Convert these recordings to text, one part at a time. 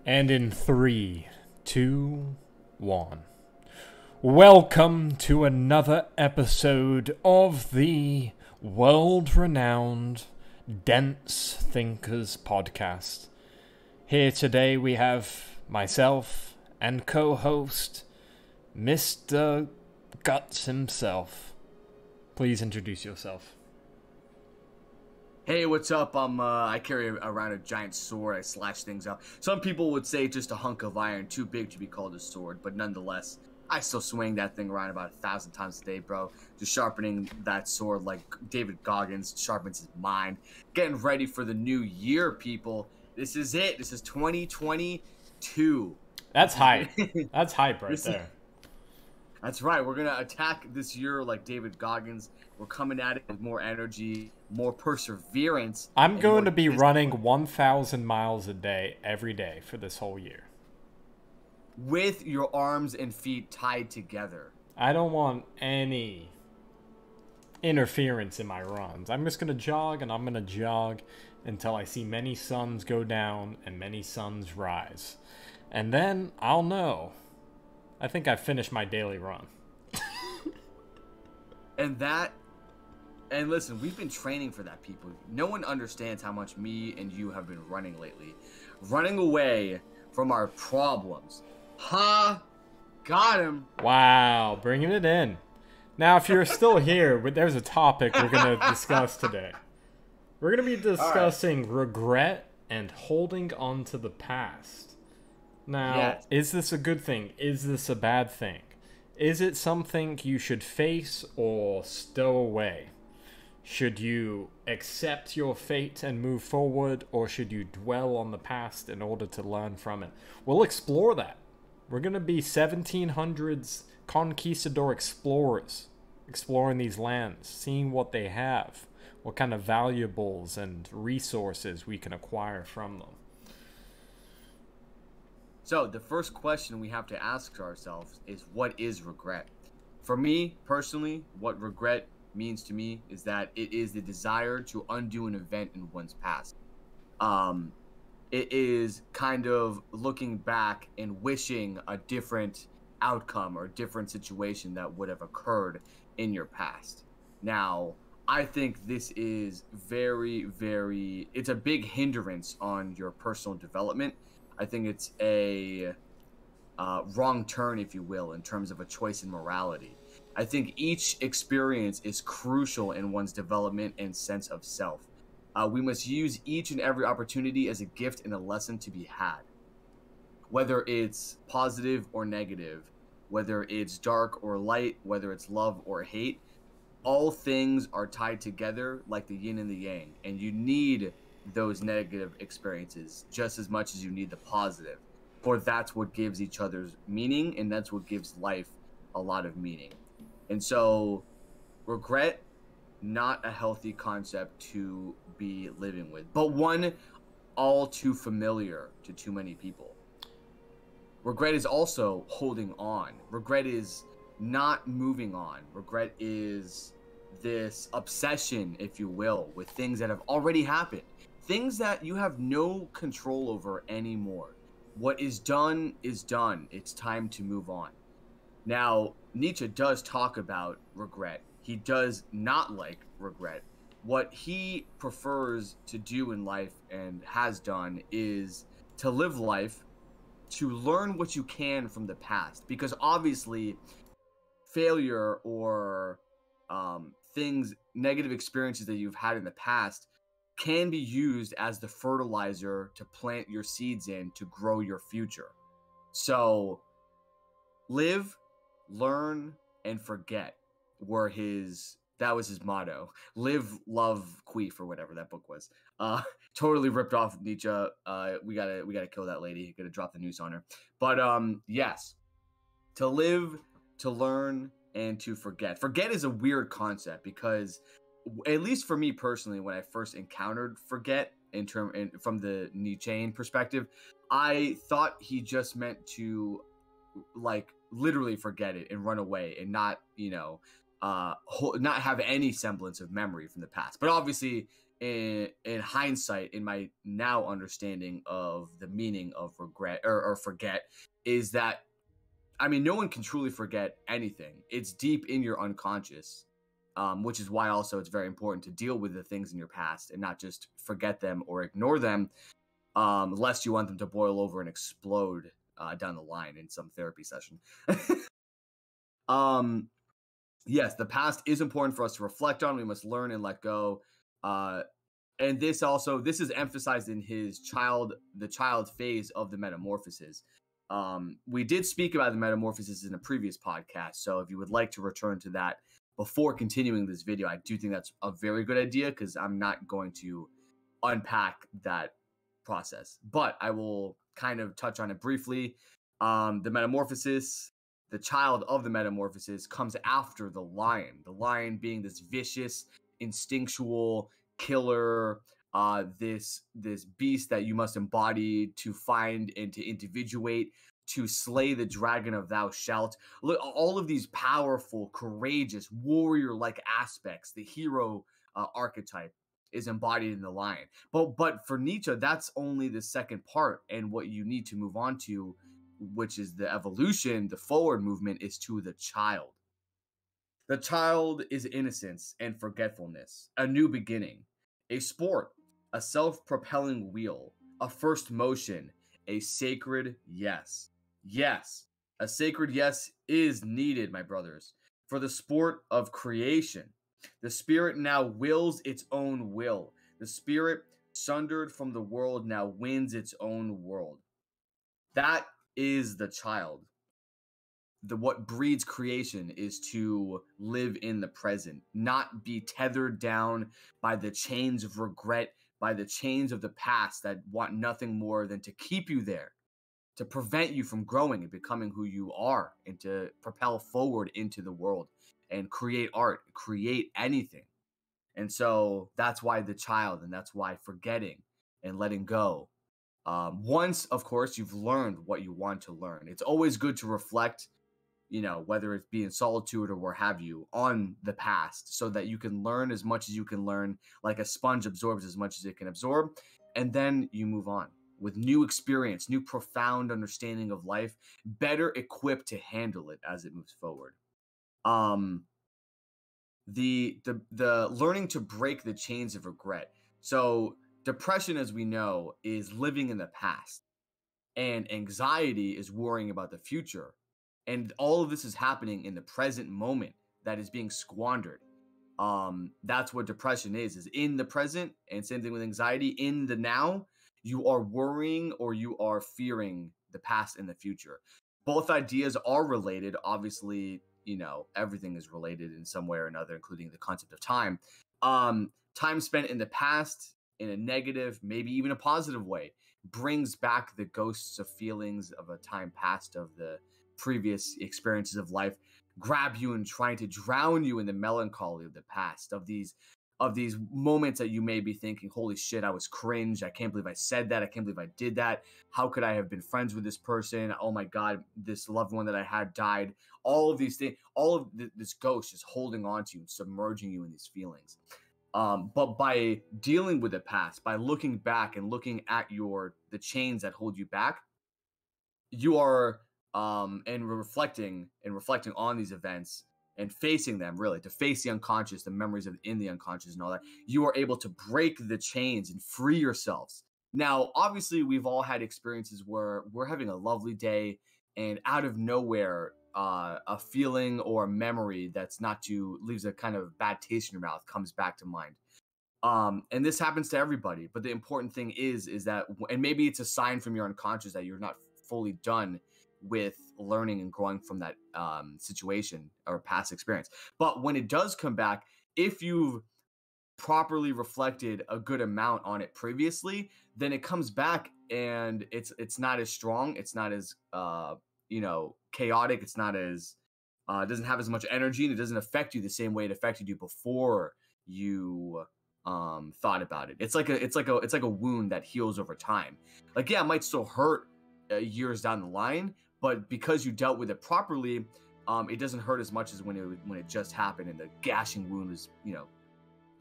And in three, two, one. Welcome to another episode of the world-renowned Dense Thinkers podcast. Here today we have myself and co-host Mr. Guts himself. Please introduce yourself. Hey, what's up? I carry around a giant sword. I slash things up. Some people would say just a hunk of iron, too big to be called a sword, but nonetheless, I still swing that thing around about 1,000 times a day, bro. Just sharpening that sword like David Goggins sharpens his mind. Getting ready for the new year, people. This is it. This is 2022. That's hype. That's hype right there. That's right. We're going to attack this year like David Goggins. We're coming at it with more energy, more perseverance. I'm going to be running 1,000 miles a day every day for this whole year. With your arms and feet tied together. I don't want any interference in my runs. I'm just going to jog and I'm going to jog until I see many suns go down and many suns rise. And then I'll know. I think I finished my daily run. And listen, we've been training for that, people. No one understands how much me and you have been running lately. Running away from our problems. Ha! Got him! Wow, bringing it in. Now, if you're still here, there's a topic we're going to discuss today. We're going to be discussing regret and holding on to the past. Now, Is this a good thing? Is this a bad thing? Is it something you should face or stow away? Should you accept your fate and move forward, or should you dwell on the past in order to learn from it? We'll explore that. We're going to be 1700s conquistador explorers, exploring these lands, seeing what they have, what kind of valuables and resources we can acquire from them. So, the first question we have to ask ourselves is, what is regret? For me, personally, what regret means to me is that it is the desire to undo an event in one's past. It is kind of looking back and wishing a different outcome or a different situation that would have occurred in your past. Now, I think this is it's a big hindrance on your personal development. I think it's a wrong turn, if you will, in terms of a choice in morality. I think each experience is crucial in one's development and sense of self. We must use each and every opportunity as a gift and a lesson to be had. Whether it's positive or negative, whether it's dark or light, whether it's love or hate, all things are tied together like the yin and the yang, and you need those negative experiences just as much as you need the positive, for that's what gives each other's meaning, and that's what gives life a lot of meaning. And so regret, not a healthy concept to be living with, but one all too familiar to too many people. Regret is also holding on. Regret is not moving on. Regret is this obsession, if you will, with things that have already happened. Things that you have no control over anymore. What is done is done. It's time to move on. Now, Nietzsche does talk about regret. He does not like regret. What he prefers to do in life and has done is to live life, to learn what you can from the past. Because obviously, failure or negative experiences that you've had in the past can be used as the fertilizer to plant your seeds in to grow your future. So, live, learn, and forget that was his motto. Live, love, queef, or whatever that book was. Totally ripped off Nietzsche. We gotta kill that lady. Gotta drop the noose on her. But yes, to live, to learn, and to forget. Forget is a weird concept because, at least for me personally, when I first encountered forget from the Nietzschean perspective, I thought he just meant to like literally forget it and run away and not, not have any semblance of memory from the past. But obviously in hindsight, in my now understanding of the meaning of regret or forget, is that, I mean, no one can truly forget anything. It's deep in your unconscious, which is why also it's very important to deal with the things in your past and not just forget them or ignore them, lest you want them to boil over and explode down the line in some therapy session. Yes, the past is important for us to reflect on. We must learn and let go. And this is emphasized in the child phase of the metamorphosis. We did speak about the metamorphosis in a previous podcast. So if you would like to return to that before continuing this video, I do think that's a very good idea, because I'm not going to unpack that process, but I will kind of touch on it briefly. The metamorphosis, the child of the metamorphosis, comes after the lion being this vicious, instinctual killer, this beast that you must embody to find and to individuate, to slay the dragon of thou shalt. Look, all of these powerful, courageous, warrior-like aspects, the hero archetype is embodied in the lion. But for Nietzsche, that's only the second part, and what you need to move on to, which is the evolution, the forward movement, is to the child. The child is innocence and forgetfulness, a new beginning, a sport, a self-propelling wheel, a first motion, a sacred yes. Yes, a sacred yes is needed, my brothers, for the sport of creation. The spirit now wills its own will. The spirit, sundered from the world, now wins its own world. That is the child. What breeds creation is to live in the present, not be tethered down by the chains of regret, by the chains of the past that want nothing more than to keep you there, to prevent you from growing and becoming who you are, and to propel forward into the world and create art, create anything. And so that's why the child, and that's why forgetting and letting go. Once, of course, you've learned what you want to learn, it's always good to reflect, whether it's be in solitude or where have you, on the past, so that you can learn as much as you can learn, like a sponge absorbs as much as it can absorb, and then you move on with new experience, new profound understanding of life, better equipped to handle it as it moves forward. The learning to break the chains of regret. So depression, as we know, is living in the past, and anxiety is worrying about the future. And all of this is happening in the present moment that is being squandered. That's what depression is in the present, and same thing with anxiety. In the now, you are worrying or you are fearing the past and the future. Both ideas are related. Obviously, everything is related in some way or another, including the concept of time. Time spent in the past in a negative, maybe even a positive way, brings back the ghosts of feelings of a time past, of the previous experiences of life, grab you and trying to drown you in the melancholy of the past, of these moments that you may be thinking, holy shit, I was cringe. I can't believe I said that. I can't believe I did that. How could I have been friends with this person? Oh my God, this loved one that I had died. All of these things, this ghost is holding on to you and submerging you in these feelings. But by dealing with the past, by looking back and looking at the chains that hold you back, you are and reflecting on these events and facing them, really, to face the unconscious, the memories in the unconscious and all that, you are able to break the chains and free yourselves. Now, obviously, we've all had experiences where we're having a lovely day, and out of nowhere, a feeling or a memory leaves a kind of bad taste in your mouth comes back to mind. And this happens to everybody. But the important thing is that, and maybe it's a sign from your unconscious that you're not fully done with learning and growing from that situation or past experience. But when it does come back, if you've properly reflected a good amount on it previously, then it comes back and it's not as strong. It's not as chaotic. It's not as it doesn't have as much energy, and it doesn't affect you the same way it affected you before you thought about it. It's like a wound that heals over time. Like, yeah, it might still hurt years down the line, but because you dealt with it properly, it doesn't hurt as much as when it just happened and the gashing wound is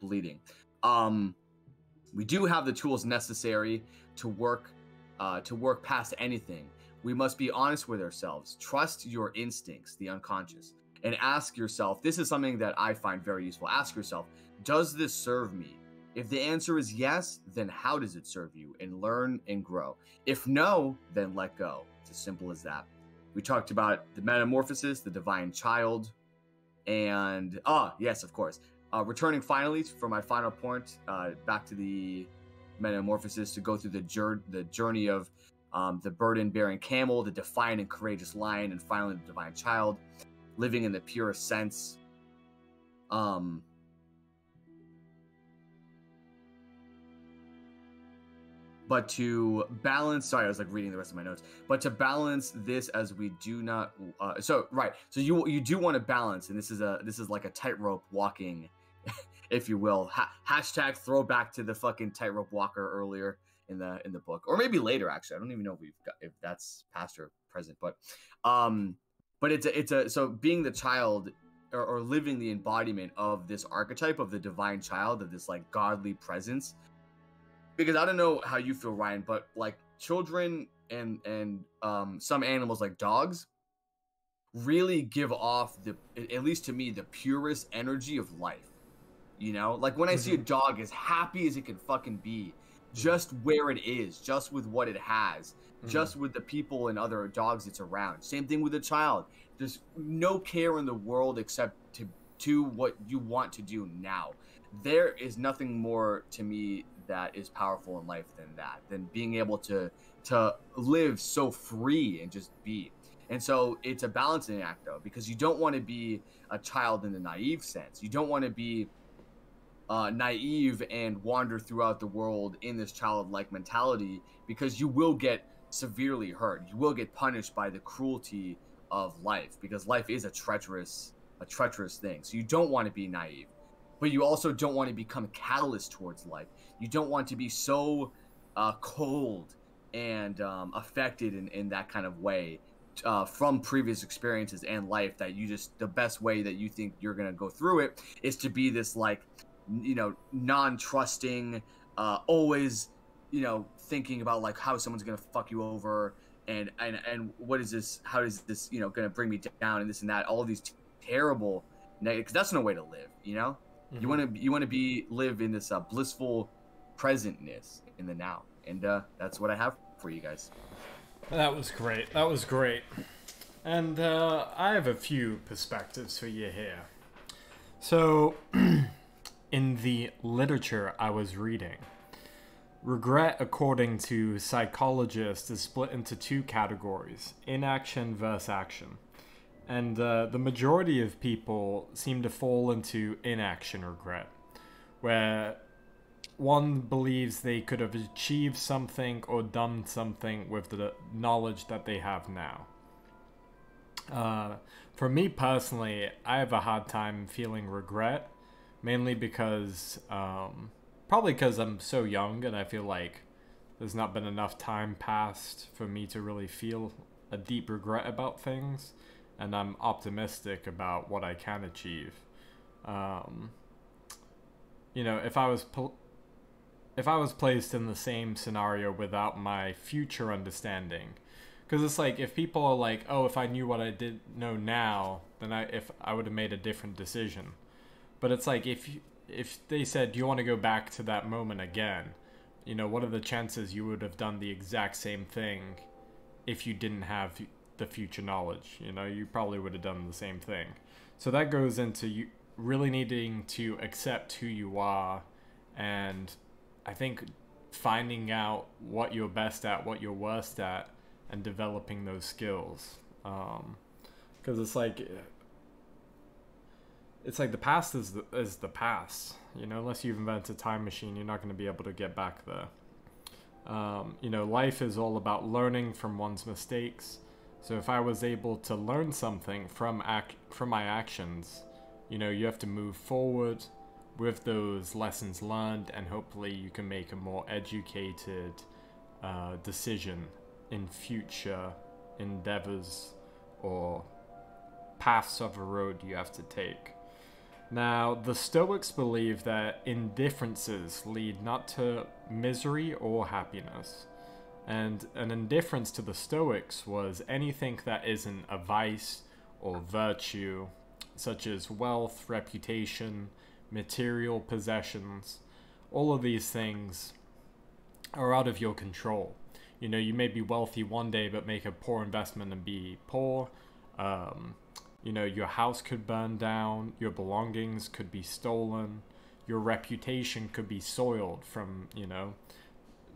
bleeding. We do have the tools necessary to work past anything. We must be honest with ourselves. Trust your instincts, the unconscious, and ask yourself, this is something that I find very useful. Ask yourself, does this serve me? If the answer is yes, then how does it serve you? And learn and grow. If no, then let go. It's as simple as that. We talked about the metamorphosis, the divine child, and yes, of course. Returning finally for my final point, back to the metamorphosis, to go through the journey of the burden-bearing camel, the defiant and courageous lion, and finally the divine child, living in the purest sense. But to balance, sorry, I was like reading the rest of my notes. But to balance this, as we do not, so you do want to balance, and this is like a tightrope walking, if you will. Hashtag throwback to the fucking tightrope walker earlier in the book, or maybe later actually. I don't even know if that's past or present, but it's so being the child or living the embodiment of this archetype of the divine child, of this like godly presence. Because I don't know how you feel, Ryan, but like children and some animals like dogs really give off at least to me, the purest energy of life. You know, like when I see a dog as happy as it can fucking be, just where it is, just with what it has, just with the people and other dogs it's around. Same thing with a child. There's no care in the world except to do what you want to do now. There is nothing more to me that is powerful in life than that, than being able to live so free and just be. And so it's a balancing act, though, because you don't want to be a child in the naive sense. You don't want to be naive and wander throughout the world in this childlike mentality, because you will get severely hurt. You will get punished by the cruelty of life, because life is a treacherous thing. So you don't want to be naive, but you also don't want to become callous towards life. You don't want to be so cold and affected in that kind of way from previous experiences and life, that you just, the best way that you think you're going to go through it is to be this, like, you know, non-trusting, always, you know, thinking about like how someone's going to fuck you over, and what is this, how is this, you know, going to bring me down, and this and that, all of these terrible, because that's no way to live, you know. You want to live in this blissful presentness in the now, and that's what I have for you guys. That was great. That was great. And I have a few perspectives for you here. So, in the literature I was reading, regret, according to psychologists, is split into two categories: inaction versus action. And the majority of people seem to fall into inaction regret, where one believes they could have achieved something or done something with the knowledge that they have now. For me personally, I have a hard time feeling regret, mainly because, probably because I'm so young and I feel like there's not been enough time passed for me to really feel a deep regret about things. And I'm optimistic about what I can achieve. You know, if I was placed in the same scenario without my future understanding, because it's like, if people are like, oh, if I knew what I did know now, then I would have made a different decision. But it's like, if they said, do you want to go back to that moment again? You know, what are the chances you would have done the exact same thing if you didn't have the future knowledge? You know, you probably would have done the same thing. So that goes into you really needing to accept who you are, and I think finding out what you're best at, what you're worst at, and developing those skills. Because it's like the past is the past. You know, unless you've invented a time machine, you're not going to be able to get back there. You know, life is all about learning from one's mistakes. So if I was able to learn something from my actions, you know, you have to move forward with those lessons learned, and hopefully you can make a more educated decision in future endeavors or paths of a road you have to take. Now, the Stoics believe that indifferences lead not to misery or happiness. And an indifference to the Stoics was anything that isn't a vice or virtue, such as wealth, reputation, material possessions. All of these things are out of your control. You know, you may be wealthy one day but make a poor investment and be poor. You know, your house could burn down, your belongings could be stolen, your reputation could be soiled from, you know,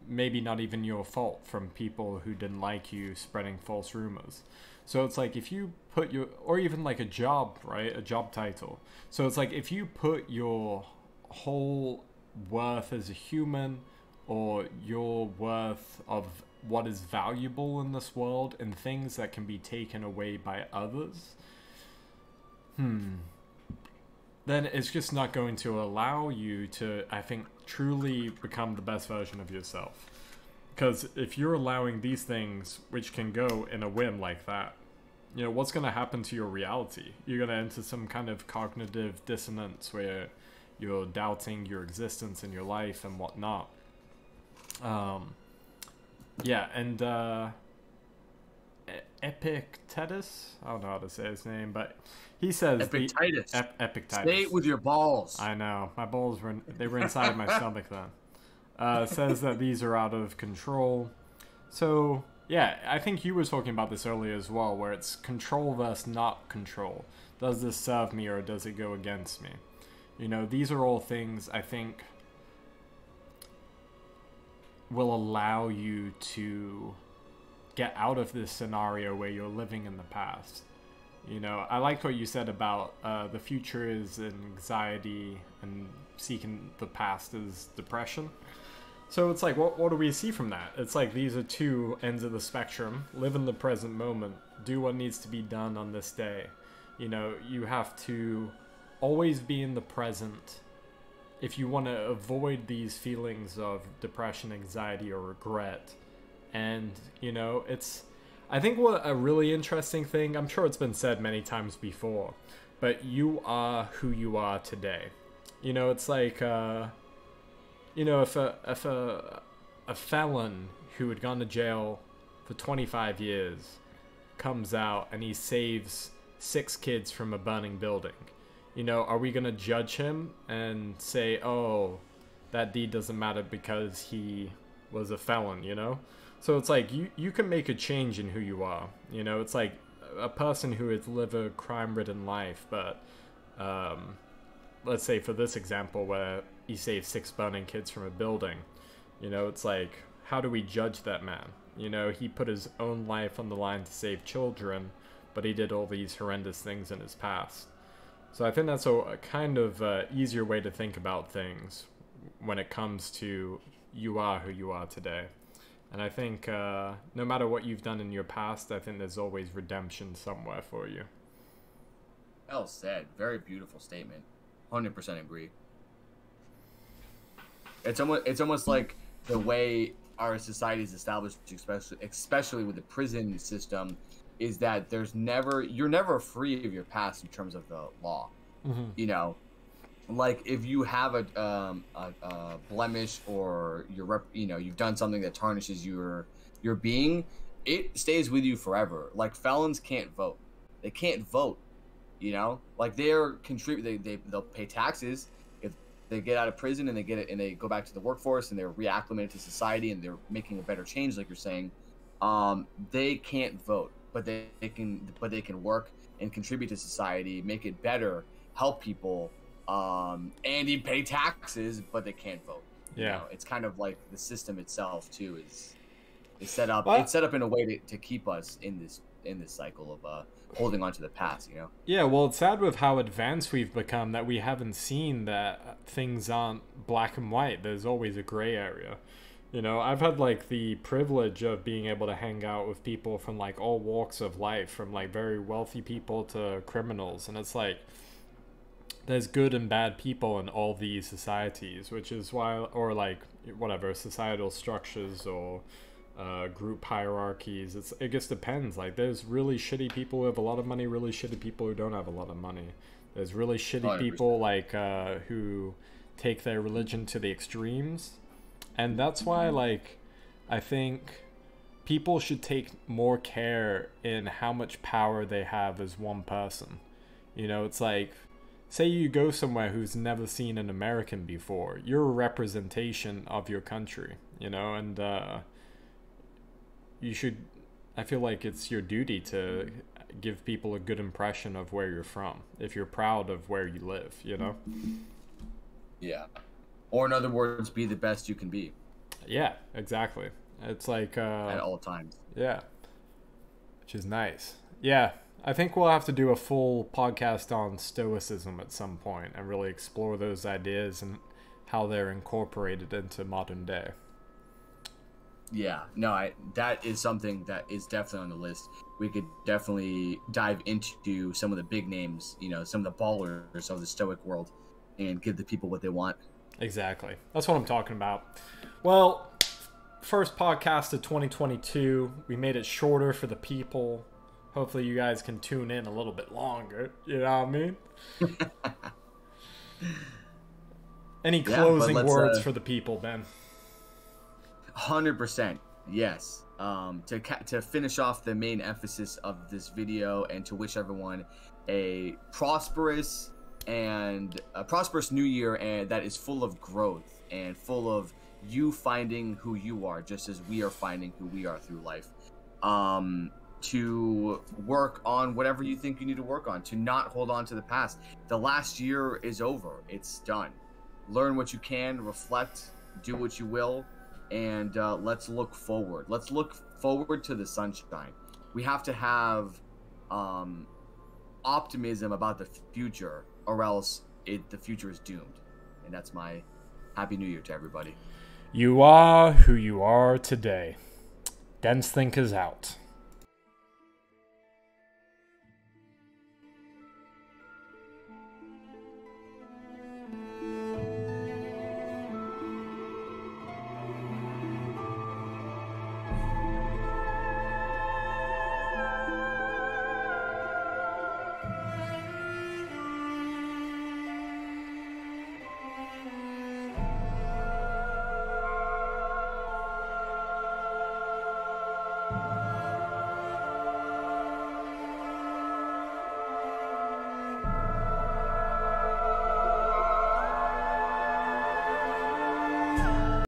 maybe not even your fault, from people who didn't like you spreading false rumors. So it's like if you put your, or even like a job, right? A job title. So it's like if you put your whole worth as a human, or your worth of what is valuable in this world in things that can be taken away by others, then it's just not going to allow you to, I think, truly become the best version of yourself. Because if you're allowing these things, which can go in a whim like that, you know, what's going to happen to your reality? You're going to enter some kind of cognitive dissonance where you're doubting your existence and your life and whatnot. Yeah, and Epictetus, I don't know how to say his name, but he says Epictetus. Epictetus. Say it with your balls. I know, my balls were inside my stomach then. Says that these are out of control. So yeah, I think you were talking about this earlier as well, where it's control versus not control. Does this serve me or does it go against me? You know, these are all things I think will allow you to get out of this scenario where you're living in the past. You know, I liked what you said about the future is anxiety and seeking the past is depression. So it's like, what do we see from that? It's like these are two ends of the spectrum. Live in the present moment. Do what needs to be done on this day. You know, you have to always be in the present if you want to avoid these feelings of depression, anxiety, or regret. And, you know, it's, I think what a really interesting thing, I'm sure it's been said many times before, but you are who you are today. You know, it's like, you know, if a felon who had gone to jail for 25 years comes out and he saves 6 kids from a burning building, you know, are we going to judge him and say, oh, that deed doesn't matter because he was a felon, you know? So it's like you can make a change in who you are. You know, it's like a person who has lived a crime-ridden life, but let's say for this example where he saved 6 burning kids from a building, you know, it's like, how do we judge that man? You know, he put his own life on the line to save children, but he did all these horrendous things in his past. So I think that's a kind of easier way to think about things when it comes to you are who you are today. And I think no matter what you've done in your past, I think there's always redemption somewhere for you. Well said. Very beautiful statement. 100% agree. It's almost like the way our society is established, especially with the prison system, is that you're never free of your past in terms of the law. Mm-hmm. You know, like if you have a blemish or you've done something that tarnishes your being, it stays with you forever. Like felons can't vote. They can't vote. You know, like they'll pay taxes if they get out of prison and they go back to the workforce and they're reacclimated to society and they're making a better change, like you're saying. They can't vote, but they can work and contribute to society, make it better, help people, and even pay taxes, but they can't vote. Yeah, you know, it's kind of like the system itself too is set up. It's set up in a way to keep us in this cycle of holding on to the past. You know. Yeah, well, it's sad with how advanced we've become that we haven't seen that things aren't black and white. There's always a gray area. You know, I've had like the privilege of being able to hang out with people from like all walks of life, from like very wealthy people to criminals, and it's like there's good and bad people in all these societies, which is why, or like whatever societal structures or group hierarchies, it just depends. Like there's really shitty people who have a lot of money, really shitty people who don't have a lot of money. There's really shitty 100%. people like who take their religion to the extremes, and that's why like I think people should take more care in how much power they have as one person. You know, it's like, say you go somewhere who's never seen an American before, you're a representation of your country, you know, and you should, I feel like it's your duty to give people a good impression of where you're from if you're proud of where you live, you know. Yeah, or in other words, be the best you can be. Yeah, exactly. It's like At all times. yeah, which is nice. Yeah, I think we'll have to do a full podcast on Stoicism at some point and really explore those ideas and how they're incorporated into modern day. Yeah, no, that is something that is definitely on the list. We could definitely dive into some of the big names, you know, some of the ballers of the Stoic world, and give the people what they want. Exactly. That's what I'm talking about. Well, first podcast of 2022. We made it shorter for the people. Hopefully you guys can tune in a little bit longer. You know what I mean? Any closing words for the people, Ben? 100%. Yes. To finish off the main emphasis of this video, and to wish everyone a prosperous new year, and that is full of growth and full of you finding who you are, just as we are finding who we are through life. To work on whatever you think you need to work on, to not hold on to the past. The last year is over. It's done. Learn what you can, reflect, do what you will, and let's look forward. Let's look forward to the sunshine. We have to have optimism about the future, or else the future is doomed. And that's my Happy New Year to everybody. You are who you are today. Dense Thinkers out.